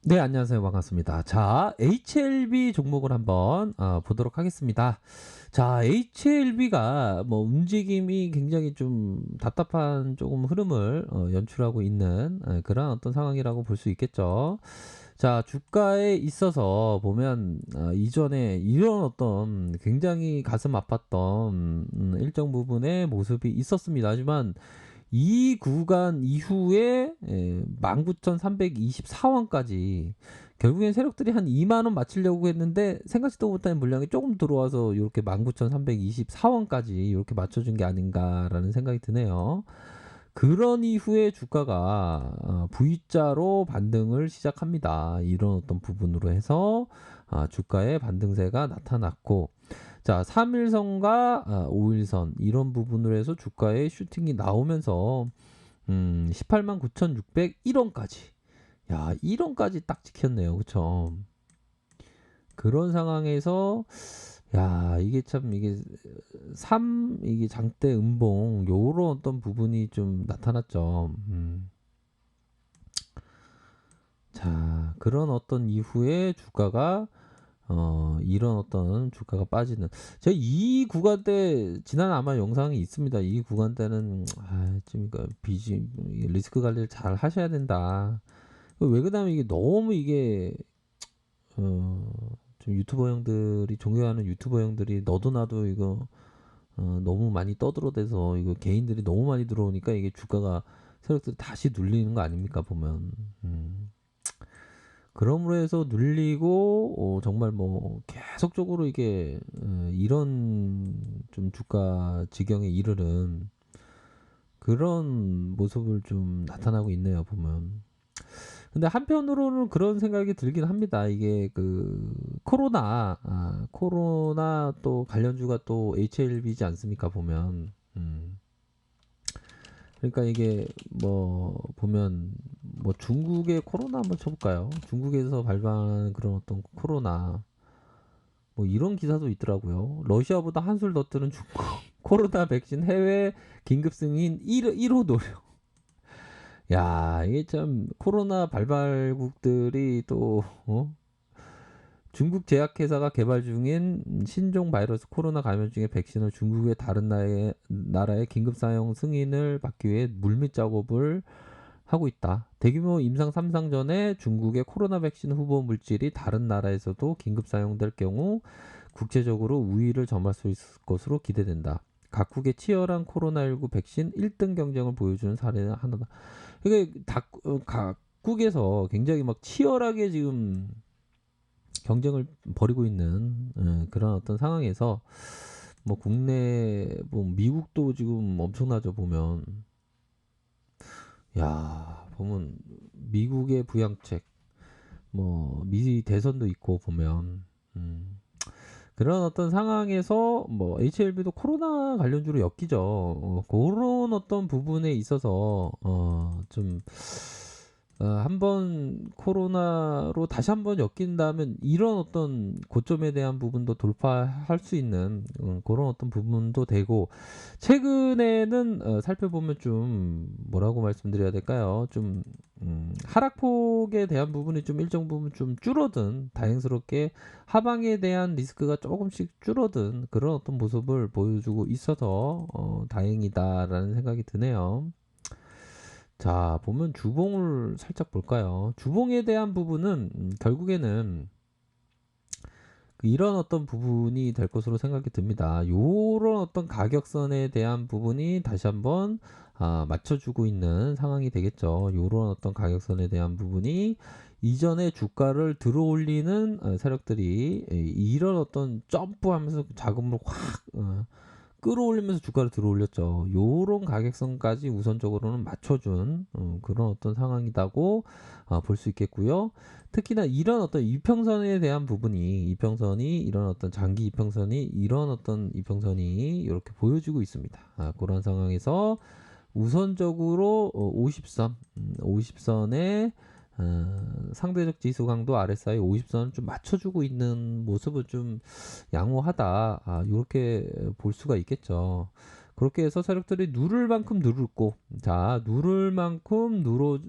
네, 안녕하세요. 반갑습니다. 자, HLB 종목을 한번 보도록 하겠습니다. 자, HLB가 뭐 움직임이 굉장히 좀 답답한 조금 흐름을 연출하고 있는 그런 어떤 상황이라고 볼 수 있겠죠. 자, 주가에 있어서 보면 이전에 이런 어떤 굉장히 가슴 아팠던 일정 부분의 모습이 있었습니다. 하지만 이 구간 이후에 19,324원까지 결국엔 세력들이 한 2만 원 맞추려고 했는데 생각지도 못한 물량이 조금 들어와서 이렇게 19,324원까지 이렇게 맞춰준 게 아닌가라는 생각이 드네요. 그런 이후에 주가가 V자로 반등을 시작합니다. 이런 어떤 부분으로 해서 주가의 반등세가 나타났고, 자, 3일선과 5일선 이런 부분으로 해서 주가의 슈팅이 나오면서 18만 9,601원까지, 야, 1원까지 딱 지켰네요. 그쵸? 그런 상황에서 야, 이게 참 이게 이게 장대 음봉 요런 어떤 부분이 좀 나타났죠. 자, 그런 어떤 이후에 주가가 이런 어떤 주가가 빠지는, 제가 이 구간대 지난 아마 영상이 있습니다. 이 구간대는 좀 이거 비지 리스크 관리를 잘 하셔야 된다. 왜 그러냐면 이게 너무 이게 어, 좀 유튜버 형들이 존경하는 유튜버 형들이 너도 나도 이거 너무 많이 떠들어대서 이거 개인들이 너무 많이 들어오니까 이게 주가가 세력들이 다시 눌리는 거 아닙니까 보면. 그러므로 해서 눌리고 정말 뭐 계속적으로 이게 이런 좀 주가 지경에 이르는 그런 모습을 좀 나타나고 있네요 보면. 근데 한편으로는 그런 생각이 들긴 합니다. 이게 그 코로나 또 관련주가 또 HLB지 않습니까 보면. 그러니까 이게 뭐 보면 뭐 중국의 코로나 한번 쳐볼까요? 중국에서 발생한 그런 어떤 코로나 뭐 이런 기사도 있더라고요. 러시아보다 한술 더 뜨는 중국 코로나 백신 해외 긴급 승인 1호 노력. 야, 이게 참 코로나 발발국들이 또 중국 제약회사가 개발 중인 신종 바이러스 코로나 감염증의 백신을 중국의 다른 나라의 긴급 사용 승인을 받기 위해 물밑 작업을 하고 있다. 대규모 임상 3상 전에 중국의 코로나 백신 후보 물질이 다른 나라에서도 긴급 사용될 경우 국제적으로 우위를 점할 수 있을 것으로 기대된다. 각국의 치열한 코로나19 백신 1등 경쟁을 보여주는 사례는 하나다. 이게 각국에서 굉장히 막 치열하게 지금 경쟁을 벌이고 있는 그런 어떤 상황에서 뭐 국내 뭐 미국도 지금 엄청나죠 보면. 야, 보면 미국의 부양책, 뭐 미 대선도 있고 보면 그런 어떤 상황에서 뭐 HLB도 코로나 관련주로 엮이죠. 그런 어떤 부분에 있어서 좀 한번 코로나로 다시 한번 엮인다면 이런 어떤 고점에 대한 부분도 돌파할 수 있는 그런 어떤 부분도 되고, 최근에는 살펴보면 좀 뭐라고 말씀드려야 될까요? 좀 하락폭에 대한 부분이 좀 일정 부분 좀 줄어든, 다행스럽게 하방에 대한 리스크가 조금씩 줄어든 그런 어떤 모습을 보여주고 있어서 다행이다라는 생각이 드네요. 자, 보면 주봉을 살짝 볼까요? 주봉에 대한 부분은 결국에는 이런 어떤 부분이 될 것으로 생각이 듭니다. 요런 어떤 가격선에 대한 부분이 다시 한번 맞춰주고 있는 상황이 되겠죠. 요런 어떤 가격선에 대한 부분이 이전에 주가를 들어올리는 세력들이 이런 어떤 점프하면서 자금을 확 끌어올리면서 주가를 들어올렸죠. 요런 가격선까지 우선적으로는 맞춰준 그런 어떤 상황이라고 볼 수 있겠고요. 특히나 이런 어떤 이평선에 대한 부분이, 이평선이 이런 어떤 장기 이평선이 이런 어떤 이평선이 이렇게 보여주고 있습니다. 그런 상황에서 우선적으로 50선, 50선에 상대적 지수 강도 RSI 50선을 좀 맞춰주고 있는 모습을 좀 양호하다. 이렇게 볼 수가 있겠죠. 그렇게 해서 세력들이 누를 만큼 누르고, 자, 누를 만큼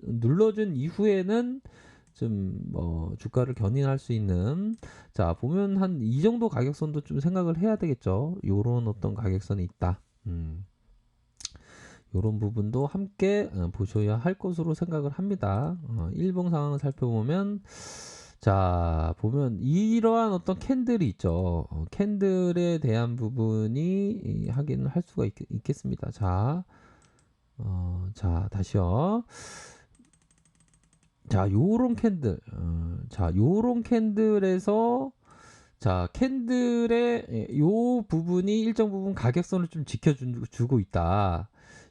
눌러준 이후에는 좀 뭐 주가를 견인할 수 있는, 자 보면 한 이 정도 가격선도 좀 생각을 해야 되겠죠. 요런 어떤 가격선이 있다. 요런 부분도 함께 보셔야 할 것으로 생각을 합니다. 일봉 상황을 살펴보면, 자 보면 이러한 어떤 캔들이 있죠. 캔들에 대한 부분이 확인을 할 수가 있겠습니다. 자, 자 다시요. 자 요런 캔들, 자 요런 캔들에서, 자 캔들의 요 부분이 일정 부분 가격선을 좀 지켜주고 있다.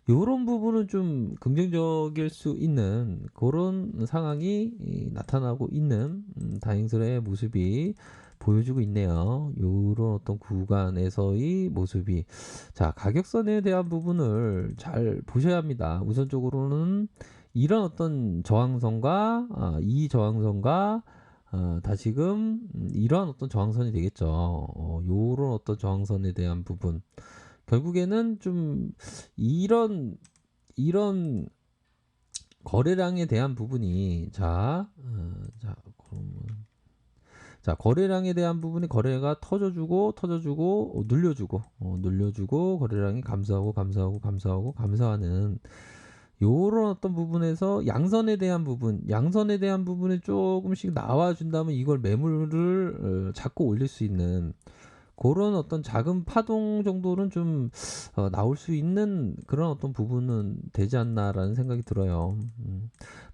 요런 부분은 좀 긍정적일 수 있는 그런 상황이 나타나고 있는 다행스러의 모습이 보여주고 있네요. 요런 어떤 구간에서의 모습이, 자 가격선에 대한 부분을 잘 보셔야 합니다. 우선적으로는 이런 어떤 저항선과 이 저항선과 다시금 이러한 어떤 저항선이 되겠죠. 요런 어떤 저항선에 대한 부분, 결국에는 좀 이런 거래량에 대한 부분이, 자 그러면, 자 거래량에 대한 부분이 거래가 터져주고 눌려주고 거래량이 감소하는 요런 어떤 부분에서 양선에 대한 부분이 조금씩 나와준다면 이걸 매물을 잡고 올릴 수 있는 그런 어떤 작은 파동 정도는 좀 나올 수 있는 그런 어떤 부분은 되지 않나라는 생각이 들어요.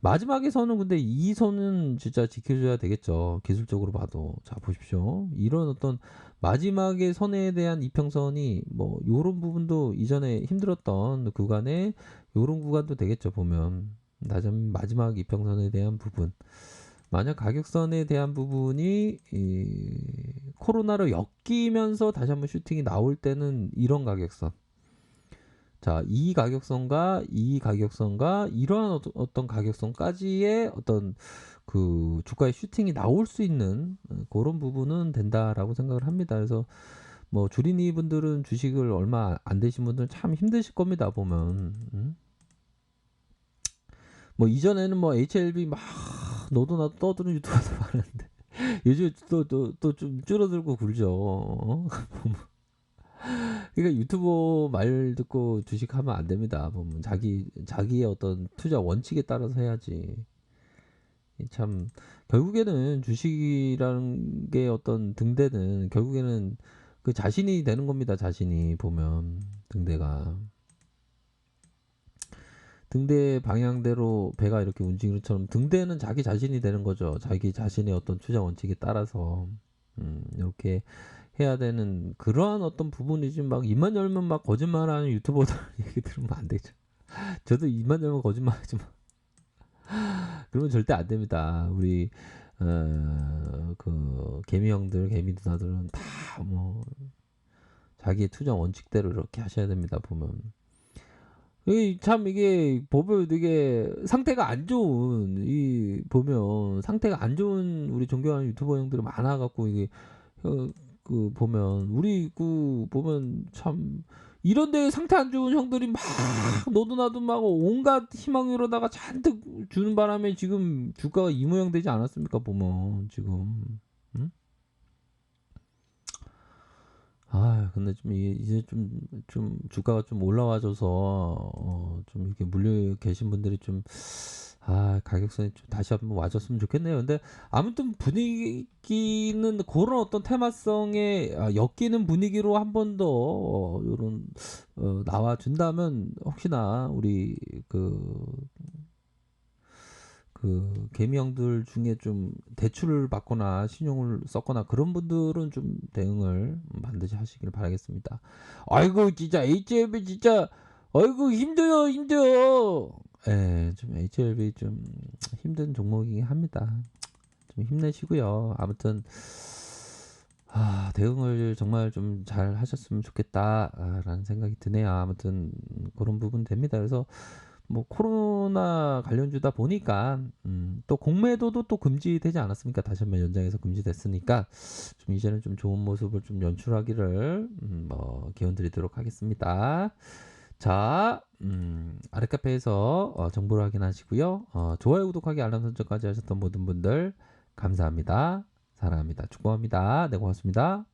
마지막에 선은 근데 이 선은 진짜 지켜줘야 되겠죠. 기술적으로 봐도. 자 보십시오. 이런 어떤 마지막에 선에 대한 이평선이 뭐 요런 부분도 이전에 힘들었던 구간에 요런 구간도 되겠죠. 보면 마지막 이평선에 대한 부분, 만약 가격선에 대한 부분이 코로나로 엮이면서 다시 한번 슈팅이 나올 때는 이런 가격선, 자 이 가격선과 이러한 어떤 가격선까지의 어떤 그 주가의 슈팅이 나올 수 있는 그런 부분은 된다라고 생각을 합니다. 그래서 뭐 주린이 분들은 주식을 얼마 안 되신 분들은 참 힘드실 겁니다. 보면 뭐 이전에는 뭐 HLB 막 너도 나도 떠드는 유튜버들 많았는데 요즘 또 좀 줄어들고 굴죠. 그러니까 유튜버 말 듣고 주식하면 안 됩니다. 보면 자기의 어떤 투자 원칙에 따라서 해야지. 참 결국에는 주식이라는 게 어떤 등대는 결국에는 그 자신이 되는 겁니다. 자신이 보면 등대 방향대로 배가 이렇게 움직이는 것처럼 등대는 자기 자신이 되는 거죠. 자기 자신의 어떤 투자 원칙에 따라서 이렇게 해야 되는 그러한 어떤 부분이지, 막 입만 열면 막 거짓말하는 유튜버들 얘기 들으면 안 되죠. 저도 입만 열면 거짓말하지 마. 그러면 절대 안 됩니다. 우리 그 개미 형들, 개미 누나들은 다 뭐 자기의 투자 원칙대로 이렇게 하셔야 됩니다. 보면 이게 보면 되게 상태가 안 좋은, 이 보면 상태가 안 좋은 우리 존경하는 유튜버 형들이 많아갖고 이게 그 보면 우리 그 보면 참 이런데 상태 안 좋은 형들이 막 너도 나도 막 온갖 희망으로다가 잔뜩 주는 바람에 지금 주가가 이 모양 되지 않았습니까? 보면 지금. 응? 근데 좀 이제 좀 주가가 좀 올라와줘서 좀 이렇게 물려 계신 분들이 좀 가격선이 좀 다시 한번 와줬으면 좋겠네요. 근데 아무튼 분위기는 그런 어떤 테마성에 엮이는 분위기로 한 번 더 요런 나와준다면 혹시나 우리 그 개미형들 중에 좀 대출을 받거나 신용을 썼거나 그런 분들은 좀 대응을 반드시 하시길 바라겠습니다. 아이고 진짜 HLB 진짜 아이고 힘들어. 예, 좀 HLB 좀 힘든 종목이긴 합니다. 좀 힘내시고요. 아무튼 대응을 정말 좀 잘 하셨으면 좋겠다라는 생각이 드네요. 아무튼 그런 부분 됩니다. 그래서 뭐 코로나 관련주다 보니까 또 공매도도 또 금지되지 않았습니까? 다시 한번 연장해서 금지됐으니까 좀 이제는 좀 좋은 모습을 좀 연출하기를 뭐 기원 드리도록 하겠습니다. 자, 아랫카페에서 정보를 확인하시고요. 좋아요, 구독하기, 알람 설정까지 하셨던 모든 분들 감사합니다. 사랑합니다. 축복합니다. 네, 고맙습니다.